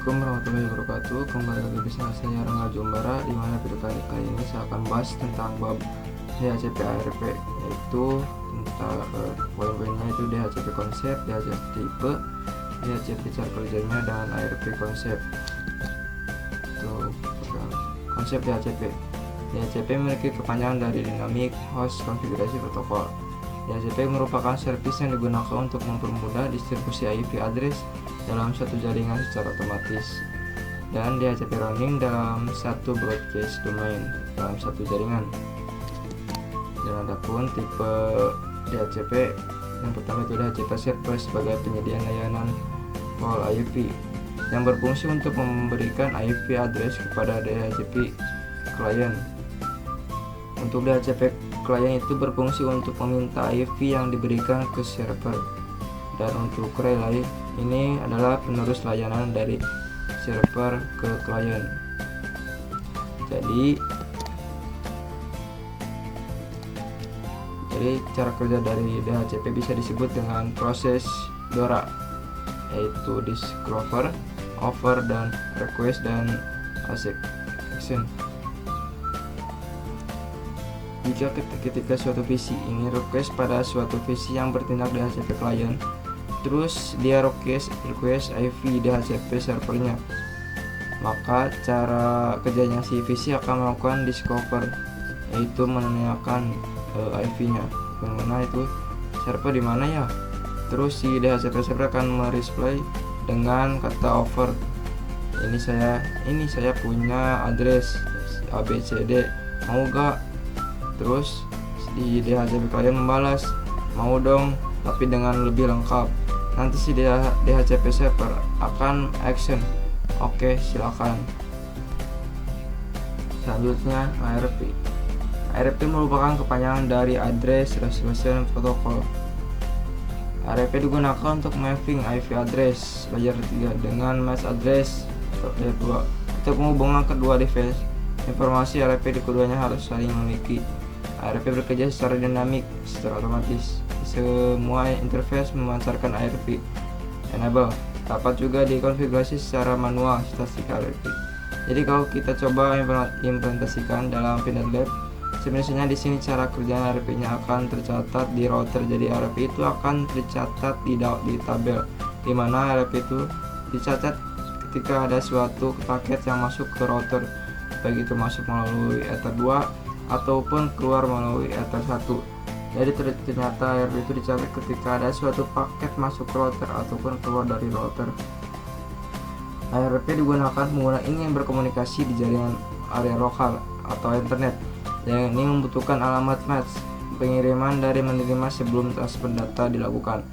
Assalamualaikum warahmatullahi wabarakatuh. Kembali lagi bersama saya Rangga Jombara, di mana video kali ini saya akan bahas tentang bab DHCP ARP, yaitu tentang poin-poinnya itu DHCP konsep, DHCP tipe, DHCP cara kerjanya, dan ARP konsep. Untuk konsep DHCP memiliki kepanjangan dari Dynamic Host Configuration Protocol. DHCP merupakan servis yang digunakan untuk mempermudah distribusi IP address dalam suatu jaringan secara otomatis, dan DHCP running dalam satu broadcast domain dalam satu jaringan. Dan adapun tipe DHCP, yang pertama itu DHCP server sebagai penyedia layanan call IP yang berfungsi untuk memberikan IP address kepada DHCP klien. Untuk DHCP klien itu berfungsi untuk meminta IP yang diberikan ke server, dan untuk relay ini adalah penerus layanan dari server ke klien. Jadi cara kerja dari DHCP bisa disebut dengan proses DORA, yaitu discover, offer, dan request, dan action. Jika ketika suatu visi ini request pada suatu visi yang bertindak DHCP klien, terus dia request IP DHCP servernya, maka cara kerjanya si visi akan melakukan discover, yaitu menanyakan IP-nya, yang mana itu server di mana ya. Terus si DHCP server akan meresply dengan kata offer, ini saya punya address ABCD, mau gak? Terus di DHCP klien membalas, mau dong, tapi dengan lebih lengkap. Nanti si DHCP server akan action, oke, silakan. Selanjutnya ARP. ARP merupakan kepanjangan dari Address Resolution Protocol. ARP digunakan untuk mapping IP address layer 3 dengan MAC address layer 2 untuk menghubungkan kedua device. Informasi ARP di keduanya harus saling memiliki. ARP bekerja secara dinamik, secara otomatis. Semua interface memancarkan ARP enable. Dapat juga dikonfigurasi secara manual statistik ARP. Jadi kalau kita coba implementasikan dalam Peanut Lab, sebenarnya di sini cara kerja ARP-nya akan tercatat di router. Jadi ARP itu akan tercatat di tabel, di mana ARP itu dicatat ketika ada suatu paket yang masuk ke router, baik itu masuk melalui Ether 2 ataupun keluar melalui Ether 1. Jadi ternyata ARP itu dicatat ketika ada suatu paket masuk ke router ataupun keluar dari router. ARP digunakan pengguna ingin berkomunikasi di jaringan area lokal atau internet, yang ini membutuhkan alamat match pengiriman dari menerima sebelum transfer data dilakukan.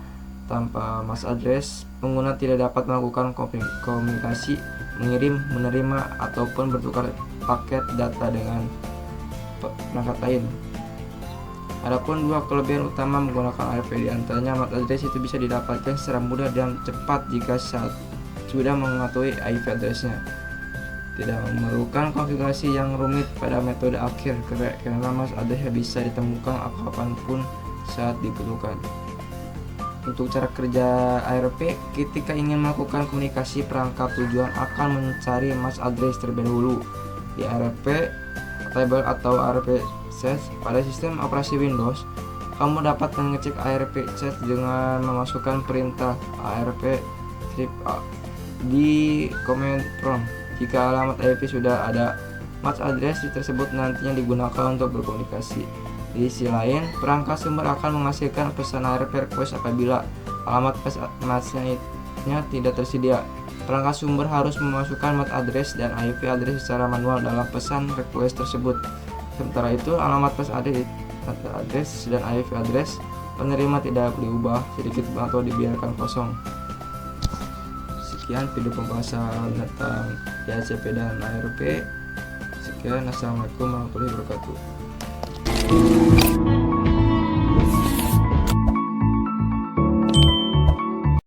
Tanpa MAC address, pengguna tidak dapat melakukan komunikasi, mengirim, menerima, ataupun bertukar paket data dengan perangkat lain. Adapun dua kelebihan utama menggunakan ARP, diantaranya MAC address itu bisa didapatkan secara mudah dan cepat jika sudah mengetahui IP addressnya. Tidak memerlukan konfigurasi yang rumit pada metode akhir, karena MAC address bisa ditemukan kapanpun saat dibutuhkan. Untuk cara kerja ARP, ketika ingin melakukan komunikasi, perangkat tujuan akan mencari MAC address terlebih dahulu di ARP table atau ARP set. Pada sistem operasi Windows, kamu dapat mengecek ARP set dengan memasukkan perintah ARP strip A di command prompt. Jika alamat IP sudah ada, MAC address tersebut nantinya digunakan untuk berkomunikasi. Di sisi lain, perangkat sumber akan menghasilkan pesan ARP request apabila alamat MAC-nya tidak tersedia. Perangkat sumber harus memasukkan MAC address dan IP address secara manual dalam pesan request tersebut. Sementara itu, alamat MAC address dan IP address penerima tidak diubah sedikit atau dibiarkan kosong. Sekian video pembahasan tentang DHCP dan ARP. Sekian, assalamualaikum warahmatullahi wabarakatuh.